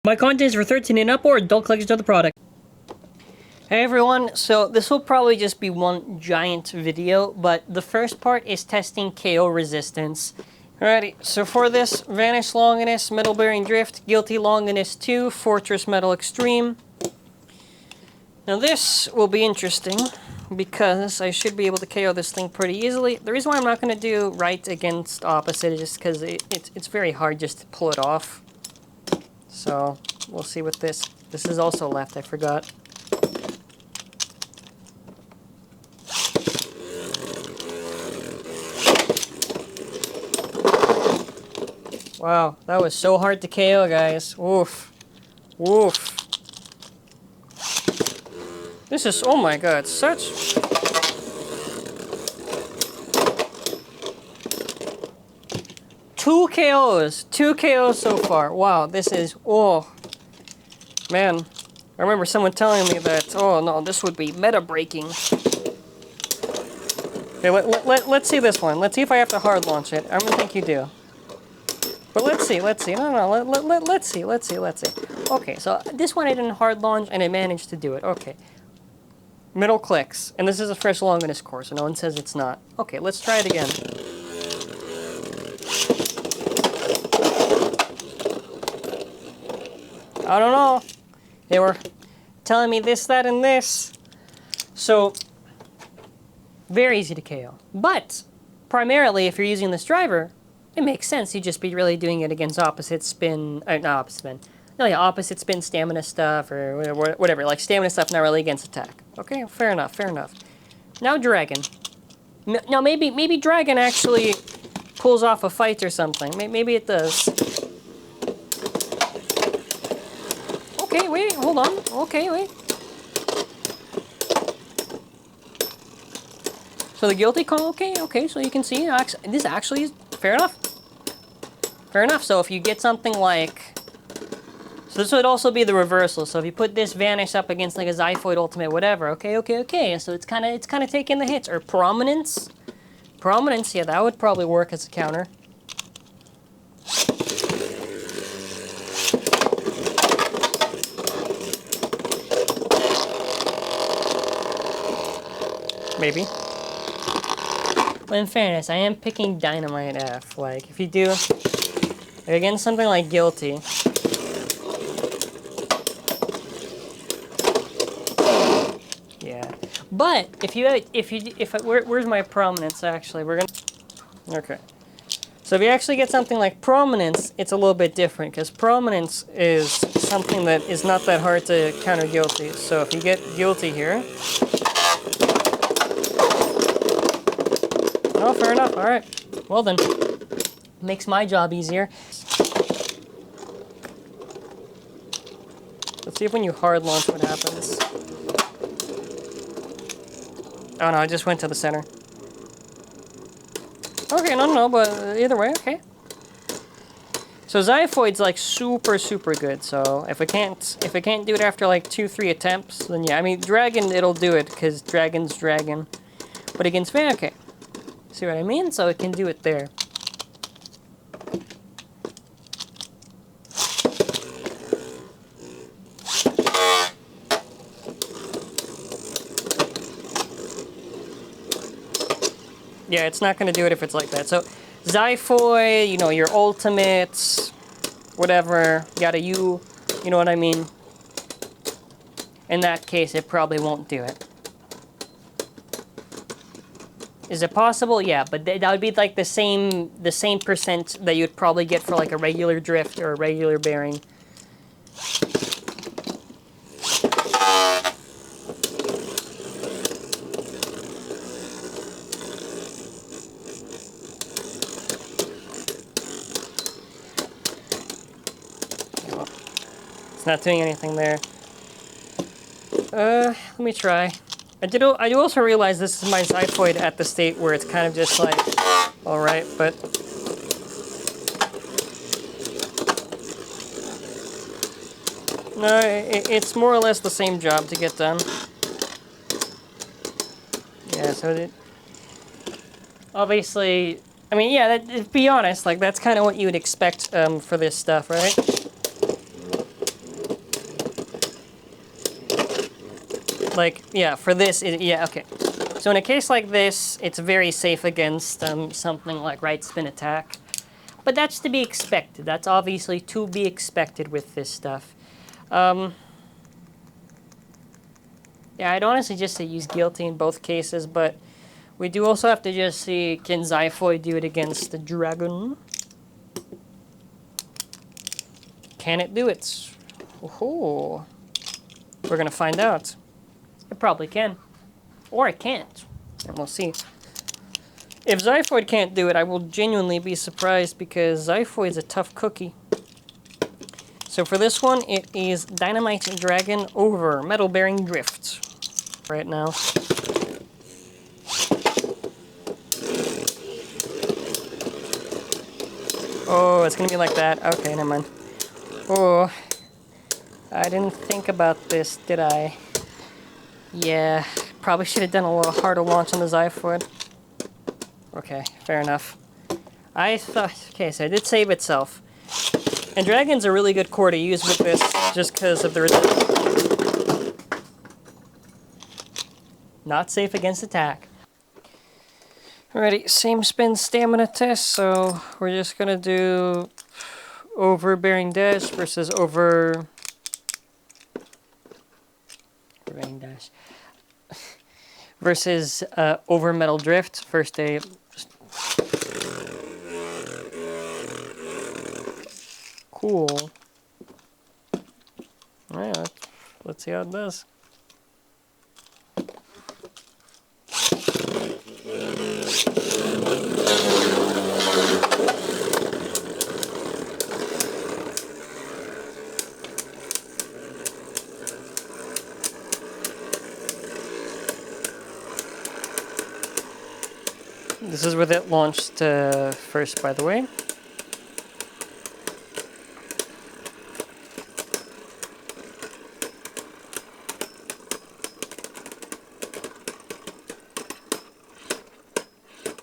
My content is for 13 and up or adult collectors of the product. Hey everyone, so this will probably just be one giant video, but the first part is testing KO resistance. Alrighty, so for this, Vanish Longinus, Metal Bearing Drift, Guilty Longinus 2, Fortress Metal Extreme. Now this will be interesting, because I should be able to KO this thing pretty easily. The reason why I'm not going to do right against opposite is just because it's very hard just to pull it off. So, we'll see with this. This is also left, I forgot. Wow, that was so hard to KO, guys. Woof. Woof. This is, oh my god, such... Two KOs so far. Wow, this is, oh, man. I remember someone telling me that, oh no, this would be meta breaking. Okay, let's see this one. Let's see if I have to hard launch it. I don't think you do. But let's see. No, let's see. Okay, so this one I didn't hard launch and I managed to do it. Okay. Middle clicks. And this is a fresh Longinus core, so no one says it's not. Okay, let's try it again. I don't know. They were telling me this, that, and this. So, very easy to KO. But, primarily, if you're using this driver, it makes sense. You'd just be really doing it against opposite spin, not opposite spin. No, yeah, opposite spin stamina stuff, or whatever. Like, stamina stuff, not really against attack. Okay, fair enough, fair enough. Now, Dragon. Now, maybe Dragon actually pulls off a fight or something. Maybe it does. Okay, wait, hold on. Okay, wait. So the guilty call, okay, so you can see, this actually is fair enough. Fair enough, so if you get something like... So this would also be the reversal, so if you put this Vanish up against like a Xiphoid Ultimate, whatever, okay, so it's kind of taking the hits. Or Prominence. Prominence, yeah, that would probably work as a counter. Maybe. But in fairness, I am picking Dynamite F. Like, if you do, like, against something like Guilty. Yeah. But, where's my Prominence, actually? We're gonna, okay. So if you actually get something like Prominence, it's a little bit different, because Prominence is something that is not that hard to counter Guilty. So if you get Guilty here, oh, fair enough. All right. Well then, makes my job easier. Let's see if when you hard launch what happens. Oh no, I just went to the center. Okay, no, but either way, okay. So Xiphoid's like super good. So if I can't do it after like 2-3 attempts, then yeah. I mean, Dragon, it'll do it because Dragon's Dragon. But against Van, okay. See what I mean? So it can do it there. Yeah, it's not going to do it if it's like that. So Xiphoid, you know, your ultimates, whatever, you know what I mean? In that case, it probably won't do it. Is it possible? Yeah, but that would be like the same percent that you'd probably get for like a regular drift or a regular bearing. It's not doing anything there. Let me try. I do also realize this is my Xiphoid at the state where it's kind of just like, alright, but... No, it's more or less the same job to get done. Yeah, so obviously, I mean, yeah, to be honest, like, that's kind of what you would expect for this stuff, right? Like, yeah, for this, yeah, okay. So in a case like this, it's very safe against something like right spin attack. But that's to be expected. That's obviously to be expected with this stuff. Yeah, I'd honestly just say use guilty in both cases, but we do also have to just see, can Xiphoi do it against the dragon? Can it do it? Oh, we're gonna find out. It probably can. Or it can't. And we'll see. If Xiphoi can't do it, I will genuinely be surprised because Xiphoi is a tough cookie. So for this one, it is Dynamite Dragon over Metal Bearing Drift. Right now. Oh, it's gonna be like that. Okay, never mind. Oh, I didn't think about this, did I? Yeah, probably should have done a little harder launch on the Xiphoi. Okay, fair enough. I thought, okay, so it did save itself. And Dragon's a really good core to use with this, just because of the resistance. Not safe against attack. Alrighty, same spin stamina test, so we're just gonna do over bearing dash versus over bearing dash versus over metal drift. First day. Cool. Alright, let's see how it does. This is with it launched first, by the way.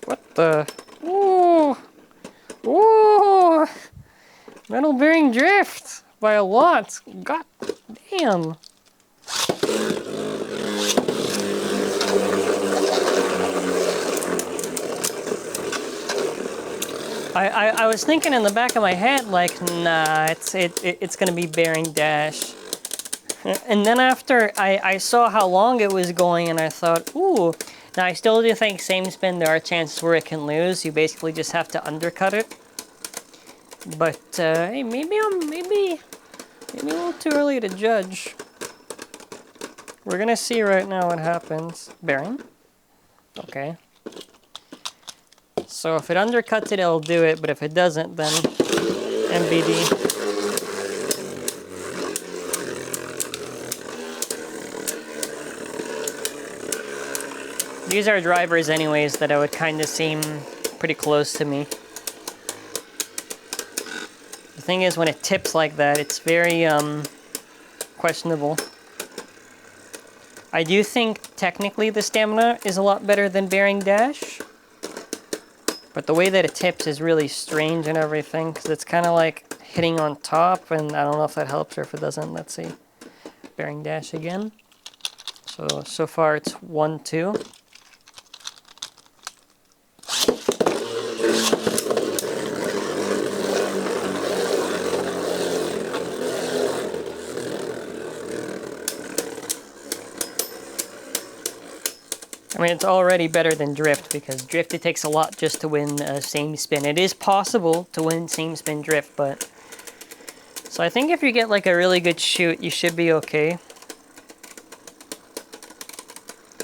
What the? Ooh! Ooh! Metal bearing drift by a lot. God damn. I was thinking in the back of my head, like, nah, it's gonna be bearing dash. And then after I saw how long it was going, and I thought, ooh. Now I still do think same spin, there are chances where it can lose. You basically just have to undercut it. But hey, maybe a little too early to judge. We're gonna see right now what happens. Bearing. Okay. So if it undercuts it, it'll do it, but if it doesn't, then MBD. These are drivers anyways that I would kind of seem pretty close to me. The thing is, when it tips like that, it's very questionable. I do think technically the stamina is a lot better than bearing dash. But the way that it tips is really strange and everything, because it's kind of like hitting on top, and I don't know if that helps or if it doesn't. Let's see. Bearing dash again. So far it's 1-2. I mean, it's already better than drift, because drift, it takes a lot just to win same spin. It is possible to win same spin drift, but... So I think if you get like a really good shoot, you should be okay.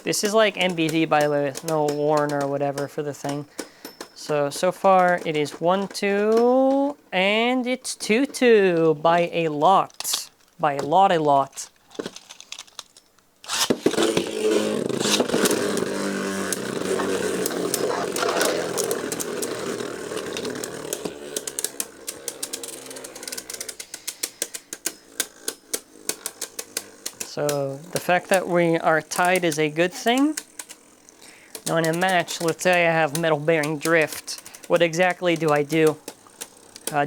This is like MBD, by the way, with no warn or whatever for the thing. So far it is 1-2, and it's 2-2 by a lot. By a lot. So the fact that we are tied is a good thing. Now in a match, let's say I have metal bearing drift. What exactly do I do?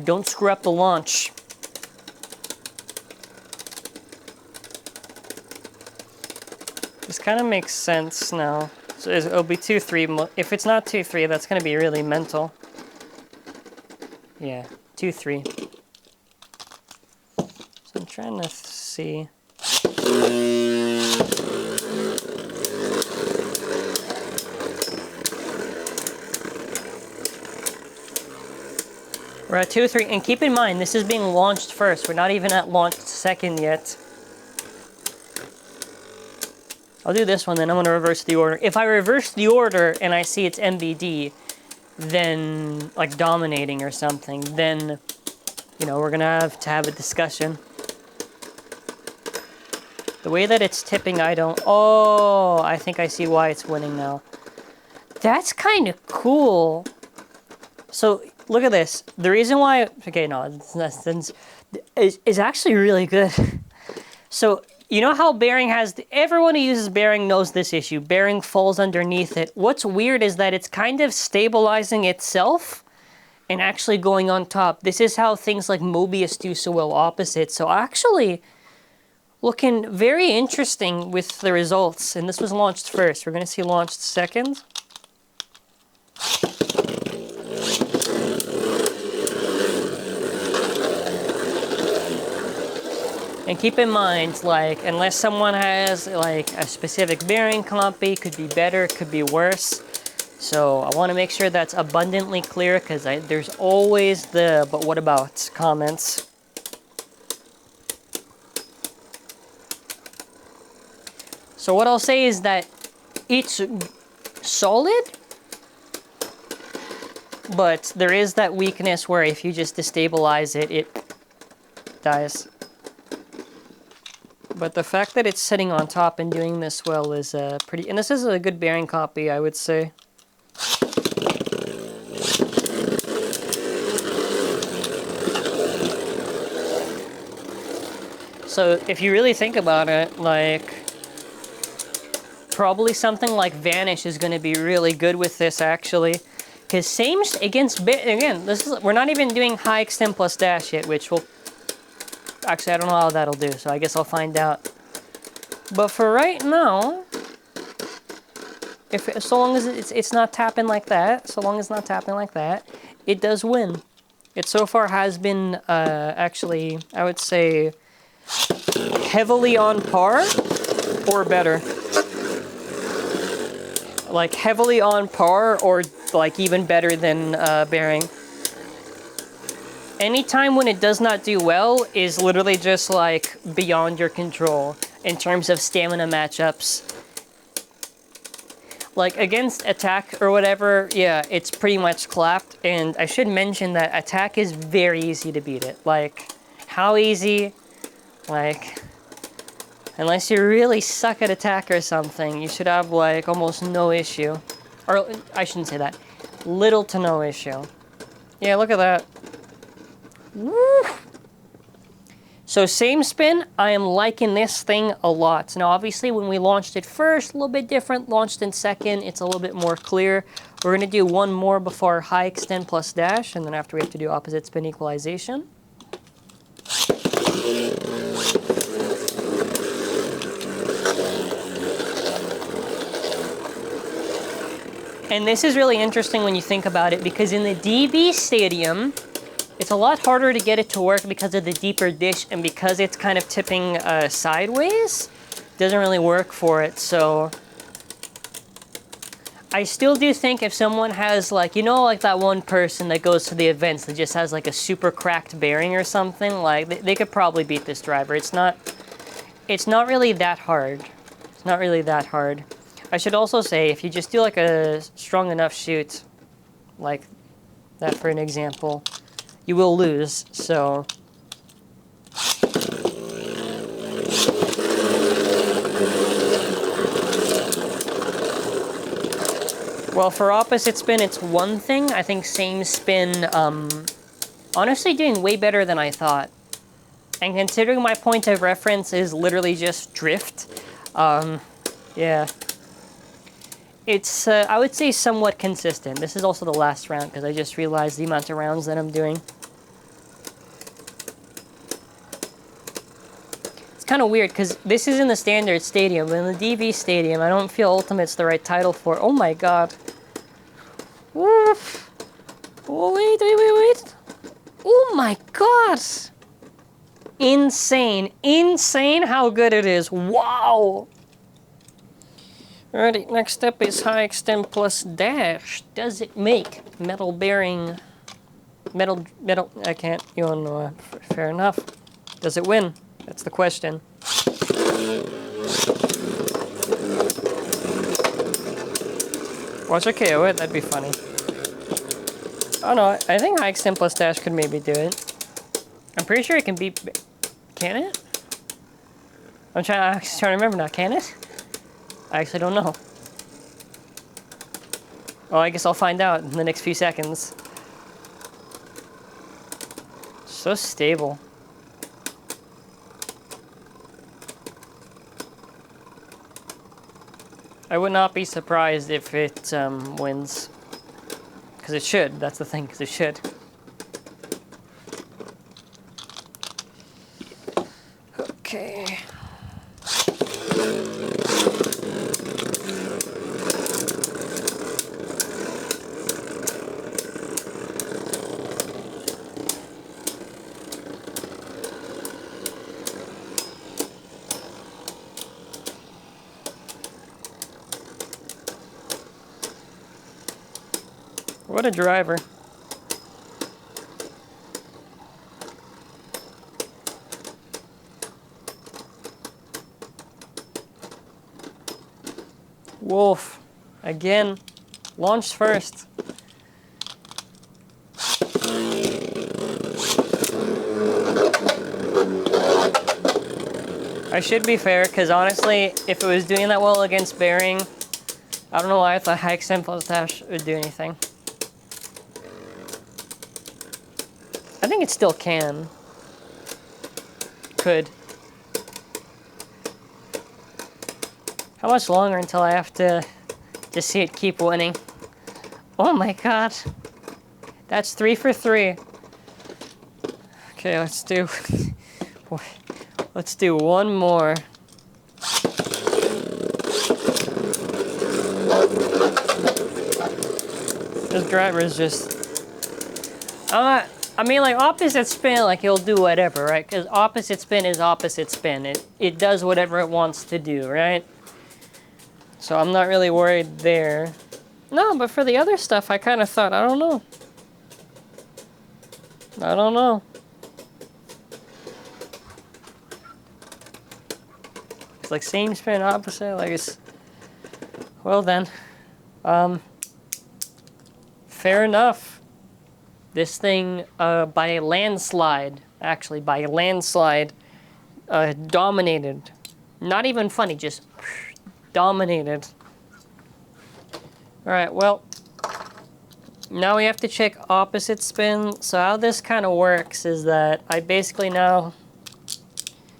Don't screw up the launch. This kind of makes sense now. So it'll be 2-3. If it's not 2-3, that's going to be really mental. Yeah, 2-3. So I'm trying to see. We're at 2-3, and keep in mind, this is being launched first. We're not even at launch second yet. I'll do this one, then I'm going to reverse the order. If I reverse the order and I see it's MBD, then, like, dominating or something, then, you know, we're going to have a discussion. The way that it's tipping, I don't... Oh, I think I see why it's winning now. That's kind of cool. So, look at this. The reason why... Okay, no, it's actually really good. So, you know how bearing has... Everyone who uses bearing knows this issue. Bearing falls underneath it. What's weird is that it's kind of stabilizing itself and actually going on top. This is how things like Mobius do so well opposite. So actually looking very interesting with the results. And this was launched first. We're going to see launched second. And keep in mind, like, unless someone has, like, a specific bearing copy, could be better, could be worse. So I want to make sure that's abundantly clear, because there's always the "but what about" comments. So what I'll say is that it's solid, but there is that weakness where if you just destabilize it, it dies. But the fact that it's sitting on top and doing this well is pretty... And this is a good bearing copy, I would say. So if you really think about it, like... Probably something like Vanish is going to be really good with this, actually. Because same against... Again, we're not even doing high extend plus dash yet, which will... Actually, I don't know how that'll do, so I guess I'll find out. But for right now, so long as it's not tapping like that, it does win. It so far has been actually, I would say, heavily on par or better. Like heavily on par or like even better than bearing. Anytime when it does not do well is literally just like beyond your control in terms of stamina matchups. Like against attack or whatever, yeah, it's pretty much clapped. And I should mention that attack is very easy to beat it. Like, how easy? Like, unless you really suck at attack or something, you should have like almost no issue. Or I shouldn't say that. Little to no issue. Yeah, look at that. Woo! So Same Spin, I am liking this thing a lot. Now obviously when we launched it first, a little bit different. Launched in second, it's a little bit more clear. We're going to do one more before high extend plus dash, and then after we have to do opposite spin equalization. And this is really interesting when you think about it, because in the DB Stadium, it's a lot harder to get it to work because of the deeper dish, and because it's kind of tipping sideways, it doesn't really work for it. So I still do think if someone has like, you know, like that one person that goes to the events that just has like a super cracked bearing or something, like they could probably beat this driver. It's not really that hard. It's not really that hard. I should also say, if you just do like a strong enough shoot, like that for an example, you will lose, so. Well, for opposite spin, it's one thing. I think Same Spin, honestly doing way better than I thought. And considering my point of reference is literally just drift, yeah. It's, I would say, somewhat consistent. This is also the last round, because I just realized the amount of rounds that I'm doing. It's kind of weird because this is in the standard stadium, but in the DV stadium, I don't feel Ultimate's the right title for it. Oh my god. Oof. Oh, wait. Oh my god. Insane. Insane how good it is. Wow. Alrighty, next up is High Extent plus Dash. Does it make metal bearing... Metal, I can't, you don't know, fair enough. Does it win? That's the question. Watch a KO it, that'd be funny. Oh no, I think High Extent plus Dash could maybe do it. I'm pretty sure it can beat... Can it? I'm trying to remember now, can it? I actually don't know. Well, I guess I'll find out in the next few seconds. So stable. I would not be surprised if it wins. Because it should, that's the thing, because it should. Okay. What a driver. Wolf, again, launched first. I should be fair, because honestly, if it was doing that well against Bearing, I don't know why I thought High Extent plus Dash would do anything. I think it still can. Could. How much longer until I have to just see it keep winning? Oh my god. That's 3 for 3. Okay, let's do one more. This driver is just... I mean, like, opposite spin, like, he'll do whatever, right? Because opposite spin is opposite spin. It does whatever it wants to do, right? So I'm not really worried there. No, but for the other stuff, I kind of thought, I don't know. I don't know. It's like same spin, opposite, like it's... Well then. Fair enough. This thing, by a landslide, actually, by a landslide, dominated. Not even funny, just dominated. Alright, well, now we have to check opposite spin. So how this kind of works is that I basically now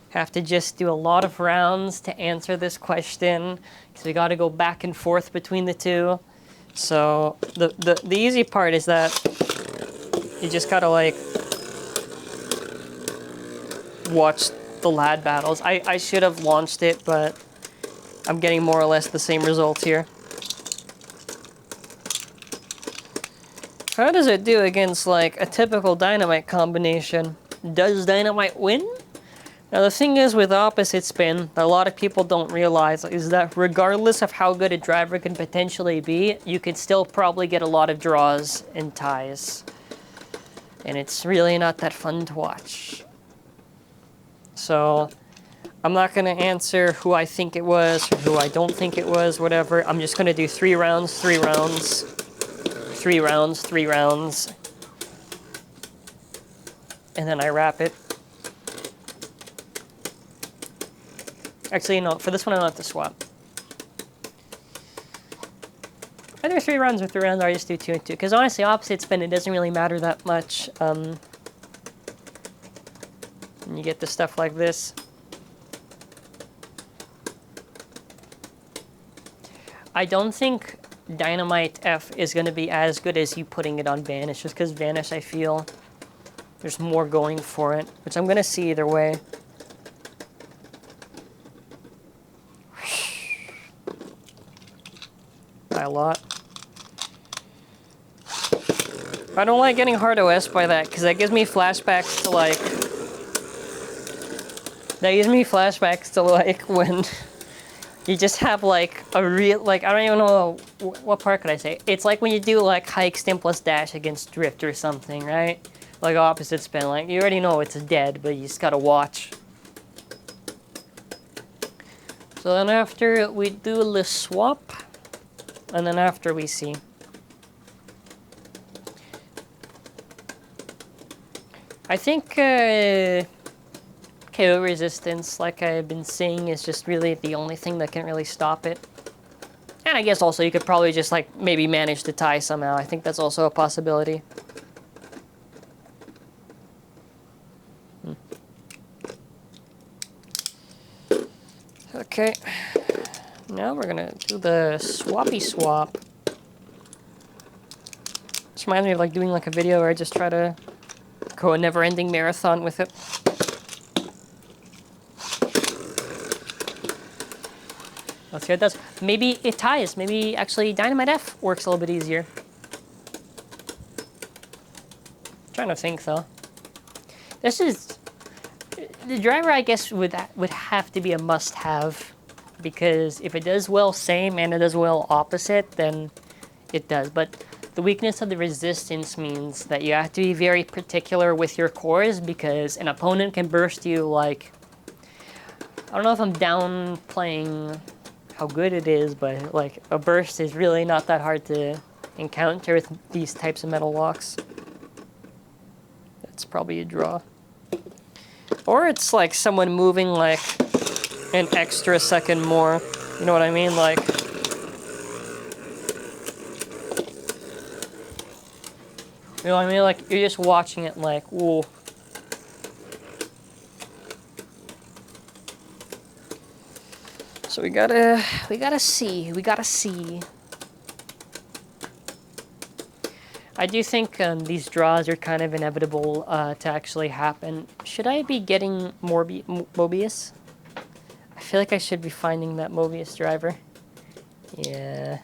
have to just do a lot of rounds to answer this question, because we got to go back and forth between the two. So the easy part is that you just gotta like watch the lad battles. I should have launched it, but I'm getting more or less the same results here. How does it do against like a typical Dynamite combination? Does Dynamite win? Now the thing is with opposite spin, that a lot of people don't realize is that regardless of how good a driver can potentially be, you could still probably get a lot of draws and ties. And it's really not that fun to watch. So I'm not going to answer who I think it was or who I don't think it was, whatever. I'm just going to do 3 rounds, 3 rounds, 3 rounds, 3 rounds. And then I wrap it. Actually, no, for this one I don't have to swap. Either 3 rounds or 3 rounds, or I just do 2 and 2. Because honestly, opposite spin, it doesn't really matter that much. And you get the stuff like this. I don't think Dynamite F is going to be as good as you putting it on Vanish, just because Vanish, I feel there's more going for it, which I'm going to see either way. tie a lot. I don't like getting hard OS by that, because that gives me flashbacks to like... That gives me flashbacks to like when you just have like a real, like, I don't even know, what part could I say? It's like when you do like high extend plus dash against drift or something, right? Like opposite spin, like you already know it's dead, but you just gotta watch. So then after we do the swap, and then after we see. I think KO resistance, like I've been saying, is just really the only thing that can really stop it. And I guess also you could probably just like maybe manage to tie somehow. I think that's also a possibility. Okay, now we're gonna do the swappy swap. This reminds me of like doing like a video where I just try to go a never-ending marathon with it. Let's see what it does. Maybe it ties. Maybe actually Dynamite F works a little bit easier. I'm trying to think though. This is the driver. I guess would have to be a must-have, because if it does well same and it does well opposite, then it does. But the weakness of the resistance means that you have to be very particular with your cores, because an opponent can burst you like, I don't know if I'm downplaying how good it is, but like a burst is really not that hard to encounter with these types of metal locks. That's probably a draw. Or it's like someone moving like an extra second more. You know what I mean? Like, you know what I mean? Like you're just watching it like, whoa. So we gotta see. I do think these draws are kind of inevitable to actually happen. Should I be getting Mobius? I feel like I should be finding that Mobius driver. Yeah.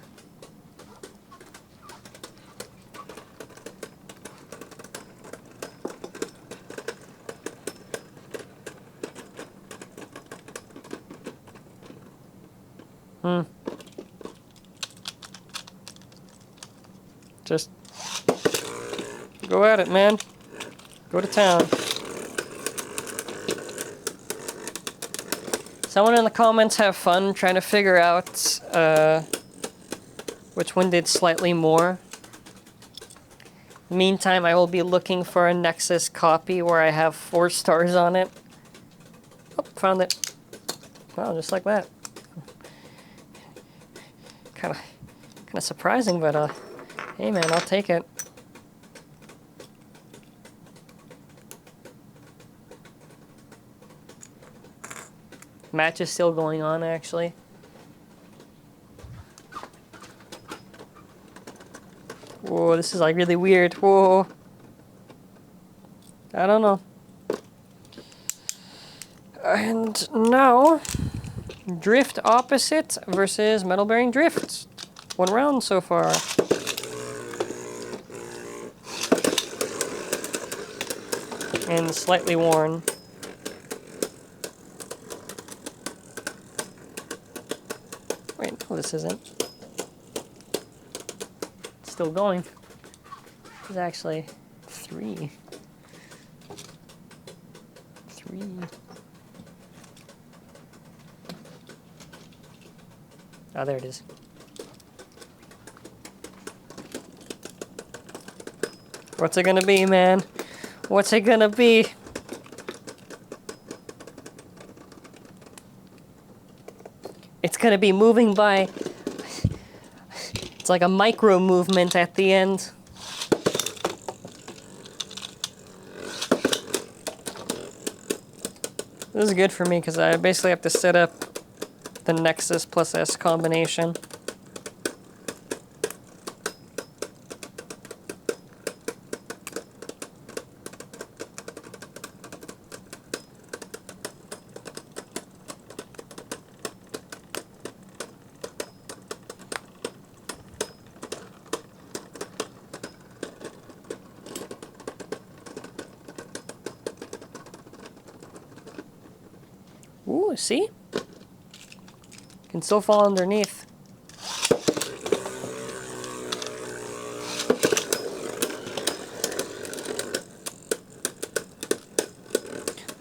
Just go at it, man. Go to town. Someone in the comments have fun trying to figure out which one did slightly more. Meantime, I will be looking for a Nexus copy where I have 4 stars on it. Oh, found it. Wow, just like that. Kind of surprising, but hey man, I'll take it. Match is still going on, actually. Whoa, this is like really weird. Whoa. I don't know. And now, drift opposite versus metal bearing drift. 1 round so far. And slightly worn. Wait, no, this isn't. It's still going. It's actually 3. 3. Oh, there it is. What's it gonna be, man? What's it gonna be? It's gonna be moving by... It's like a micro movement at the end. This is good for me because I basically have to set up the Nexus plus S combination. Ooh, see? Can still fall underneath.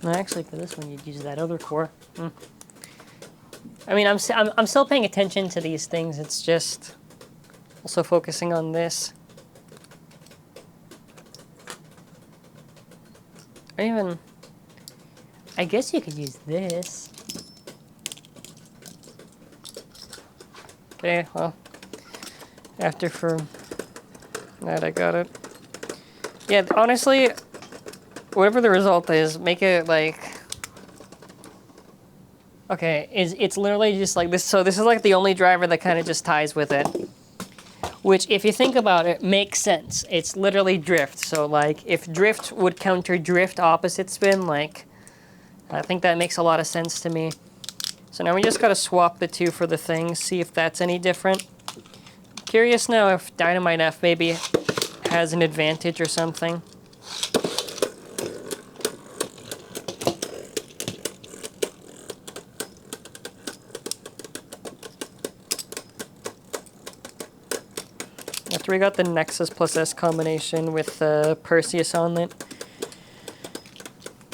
No, actually, for this one, you'd use that other core. I mean, I'm still paying attention to these things. It's just also focusing on this. Or even, I guess you could use this. Okay, well, after for that, I got it. Yeah, honestly, whatever the result is, make it like, okay, it's literally just like this. So this is like the only driver that kind of just ties with it. Which, if you think about it, makes sense. It's literally drift. So like, if drift would counter drift opposite spin, like, I think that makes a lot of sense to me. So now we just gotta swap the two for the thing, see if that's any different. Curious now if Dynamite F maybe has an advantage or something. After we got the Nexus plus S combination with Perseus on it.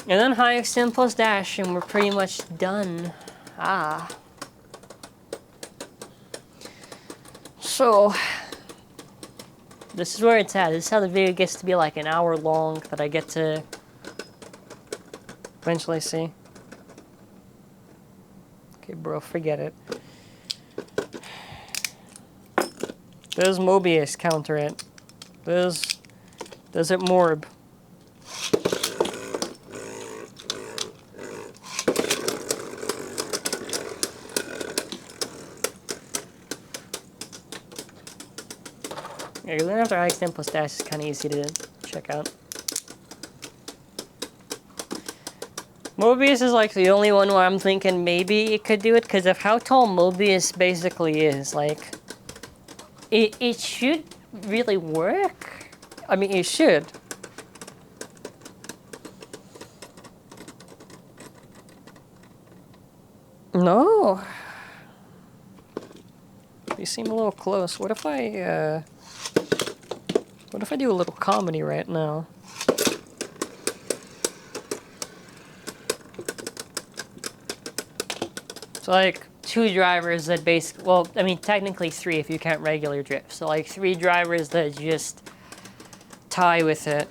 And then high extend plus dash, and we're pretty much done. Ah. So, this is where it's at. This is how the video gets to be like an hour long that I get to eventually see. Okay, bro, forget it. Does Mobius counter it? Does it Morb? Yeah, then after I-extend plus dash is kind of easy to check out. Mobius is like the only one where I'm thinking maybe it could do it because of how tall Mobius basically is. Like, it should really work. I mean, it should. No. You seem a little close. What if I do a little comedy right now? So like, two drivers that basically, well, I mean, technically three if you count regular drift. So like, three drivers that just tie with it.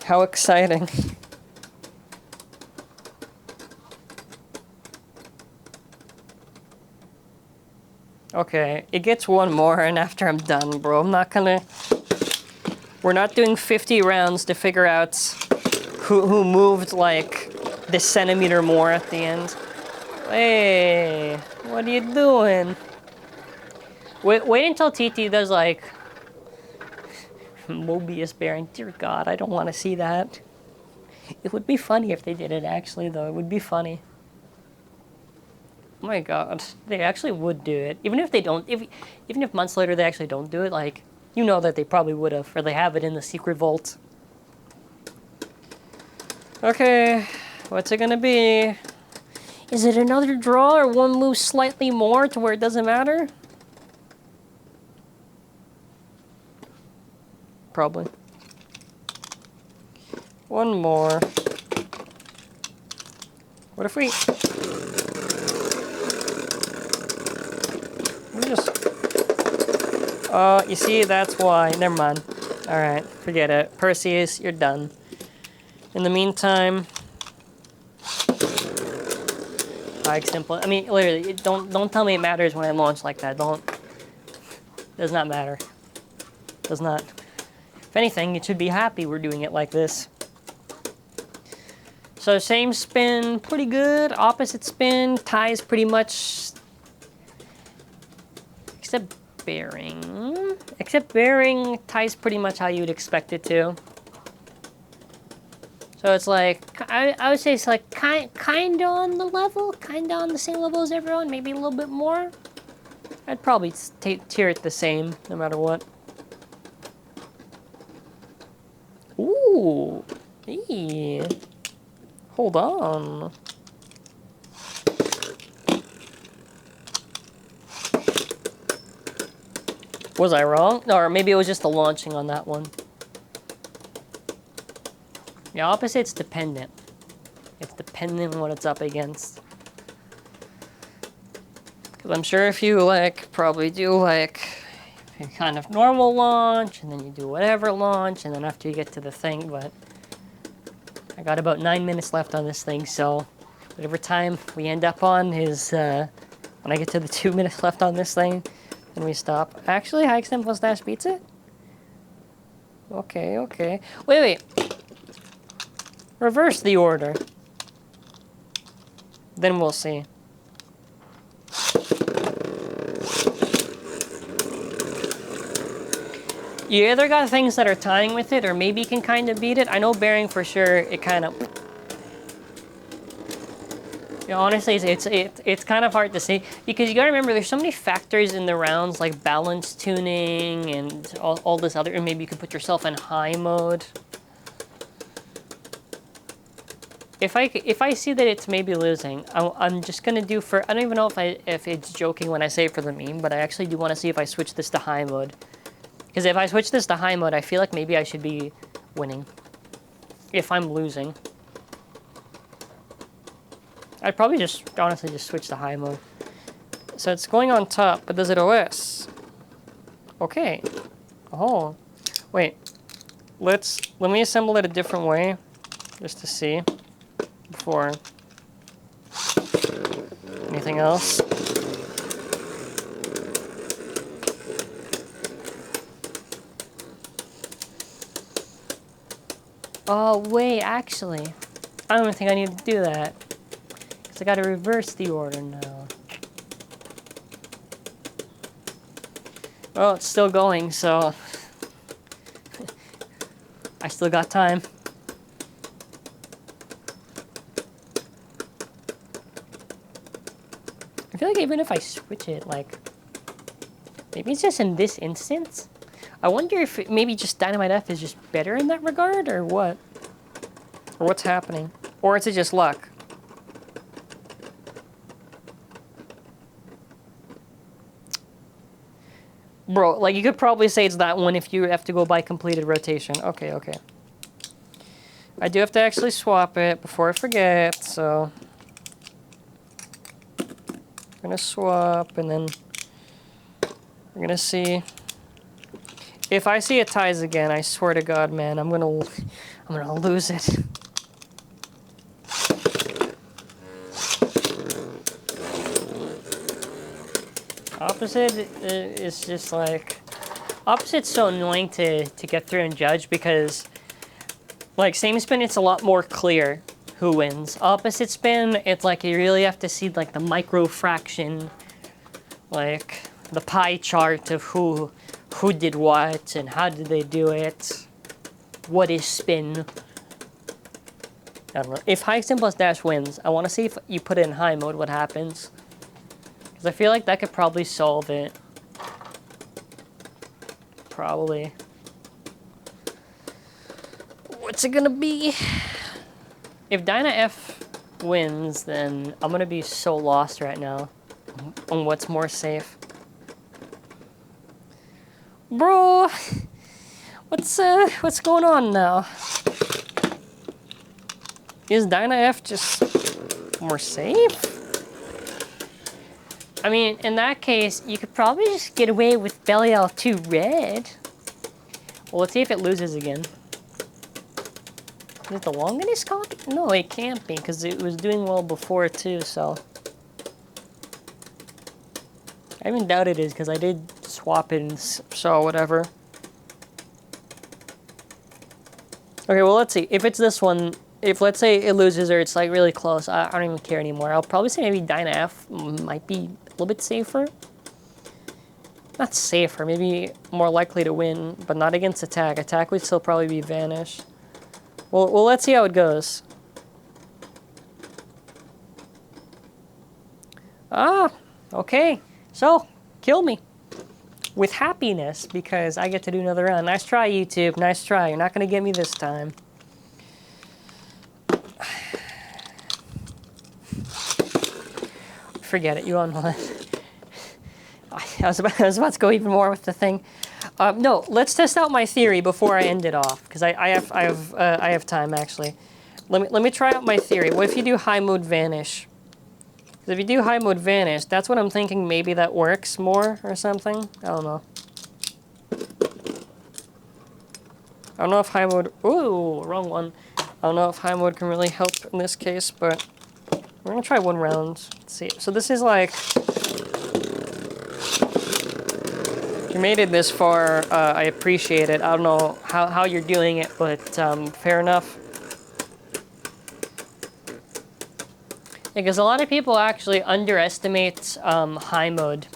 How exciting. Okay, it gets one more, and after I'm done, bro, I'm not gonna... We're not doing 50 rounds to figure out who moved, like, this centimeter more at the end. Hey, what are you doing? Wait until TT does, like, Mobius bearing. Dear God, I don't want to see that. It would be funny if they did it, actually, though. It would be funny. Oh my God, they actually would do it. Even if they don't, even if months later they actually don't do it, like, you know that they probably would have, or they have it in the secret vault. Okay, what's it gonna be? Is it another draw or one moves slightly more to where it doesn't matter? Probably. One more. What if we... you see, that's why. Never mind. Alright, forget it. Perseus, you're done. In the meantime... I mean, literally, don't tell me it matters when I launch like that. Does not matter. Does not. If anything, it should be happy we're doing it like this. So, same spin, pretty good. Opposite spin, ties pretty much... Except bearing. Except bearing ties pretty much how you'd expect it to. So it's like, I would say it's like kind of on the level, kind of on the same level as everyone, maybe a little bit more. I'd probably tier it the same, no matter what. Ooh, hold on. Was I wrong? Or maybe it was just the launching on that one. The opposite's dependent. It's dependent on what it's up against. Because I'm sure if you, like, probably do, like, a kind of normal launch, and then you do whatever launch, and then after you get to the thing, but I got about 9 minutes left on this thing, so whatever time we end up on is, when I get to the 2 minutes left on this thing, then we stop. Actually, HXT plus dash beats it? Okay, okay. Wait. Reverse the order. Then we'll see. You either got things that are tying with it, or maybe you can kind of beat it. I know bearing for sure, it kind of... You know, honestly, it's kind of hard to say, because you gotta remember, there's so many factors in the rounds, like balance tuning, and all this other, and maybe you can put yourself in high mode. If I see that it's maybe losing, I'm just gonna do for, I don't even know if it's joking when I say it for the meme, but I actually do want to see if I switch this to high mode. Because if I switch this to high mode, I feel like maybe I should be winning. If I'm losing. I'd probably just, honestly, just switch to high mode. So it's going on top, but does it OS? Okay. Oh. Wait. Let me assemble it a different way, just to see. Before anything else. Oh, wait, actually. I don't even think I need to do that. Because I gotta reverse the order now. Well, it's still going, so... I still got time. I feel like even if I switch it, like... Maybe it's just in this instance? I wonder if maybe just Dynamite F is just better in that regard, or what? Or what's happening? Or is it just luck? Bro, like, you could probably say it's that one if you have to go by completed rotation. Okay, okay. I do have to actually swap it before I forget, so... I'm gonna swap, and then... We're gonna see... If I see it ties again, I swear to God, man, I'm gonna lose it. Opposite is just like... Opposite's so annoying to get through and judge because... Like, same spin, it's a lot more clear who wins. Opposite spin, it's like you really have to see, like, the micro fraction. Like, the pie chart of who did what and how did they do it. What is spin? I don't know. If HXT plus dash wins, I want to see if you put it in high mode, what happens. Because I feel like that could probably solve it. Probably. What's it gonna be? If Dyna F wins, then I'm gonna be so lost right now on what's more safe. Bro, what's going on now? Is Dyna F just more safe? I mean, in that case, you could probably just get away with Belly L2 red. Well, let's see if it loses again. Is it the longinus copy? No, it can't be, because it was doing well before too, so. I even doubt it is, because I did swap it, and so whatever. Okay, well, let's see. If it's this one, if let's say it loses or it's like really close, I don't even care anymore. I'll probably say maybe Dyna F might be a little bit safer. Not safer, maybe more likely to win, but not against attack. Attack would still probably be Vanish. Well, let's see how it goes. Ah, okay. So, kill me. With happiness, because I get to do another round. Nice try, YouTube. Nice try. You're not going to get me this time. Forget it. You on one. I was about to go even more with the thing. No, let's test out my theory before I end it off, because I have time actually. Let me try out my theory. What if you do high mode vanish? Because if you do high mode vanish, that's what I'm thinking. Maybe that works more or something. I don't know. I don't know if high mode. Ooh, wrong one. I don't know if high mode can really help in this case, but we're gonna try one round. Let's see. So this is like. If you made it this far, I appreciate it. I don't know how you're doing it, but fair enough. Because a lot of people actually underestimate high mode.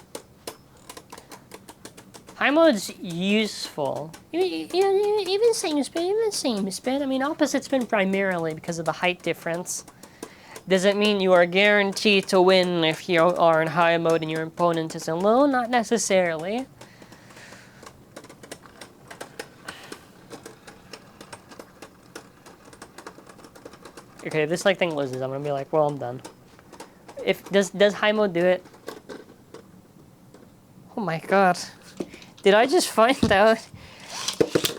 High mode's useful. Even same spin. I mean, opposite spin primarily because of the height difference. Does it mean you are guaranteed to win if you are in high mode and your opponent is in low? Not necessarily. Okay, if this like thing loses, I'm gonna be like, well, I'm done. Does high mode do it? Oh my god. Did I just find out?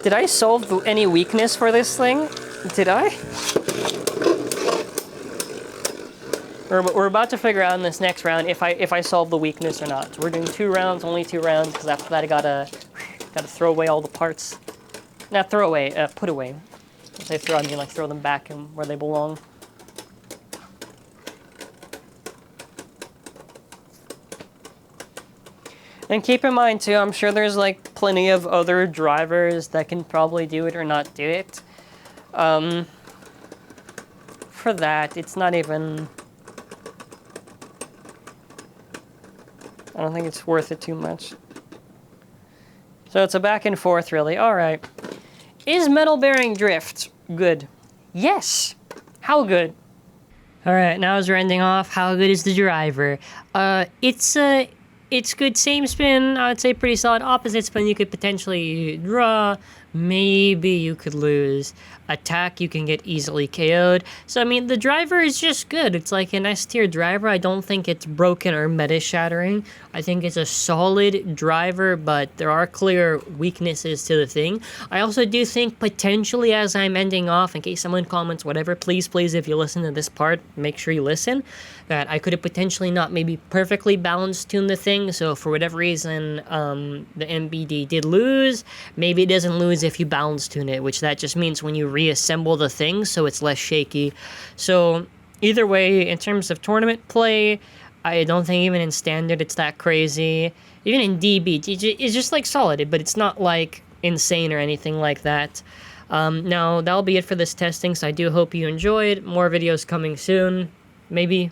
Did I solve any weakness for this thing? Did I? We're about to figure out in this next round if I solve the weakness or not. So we're doing 2 rounds, only 2 rounds, because after that I gotta throw away all the parts. Not throw away, put away. When I say throw, I mean like throw them back in where they belong. And keep in mind too, I'm sure there's like plenty of other drivers that can probably do it or not do it. For that, it's not even... I don't think it's worth it too much. So it's a back and forth really. Alright. Is metal bearing drift good? Yes! How good? Alright, now as we're ending off, how good is the driver? It's good same spin, I would say pretty solid. Opposite spin, you could potentially draw. Maybe you could lose. Attack, you can get easily KO'd. So, I mean, the driver is just good. It's like an S-tier driver. I don't think it's broken or meta-shattering. I think it's a solid driver, but there are clear weaknesses to the thing. I also do think potentially as I'm ending off, in case someone comments whatever, please, if you listen to this part, make sure you listen, that I could have potentially not maybe perfectly balanced tuned the thing. So, for whatever reason, the MBD did lose. Maybe it doesn't lose if you balance tune it, which that just means when you reassemble the thing so it's less shaky. So either way, in terms of tournament play, I don't think even in standard it's that crazy. Even in DB, it's just like solid, but it's not like insane or anything like that. Now that'll be it for this testing, so I do hope you enjoyed. More videos coming soon. Maybe,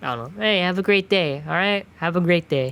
I don't know. Hey, have a great day, alright? Have a great day.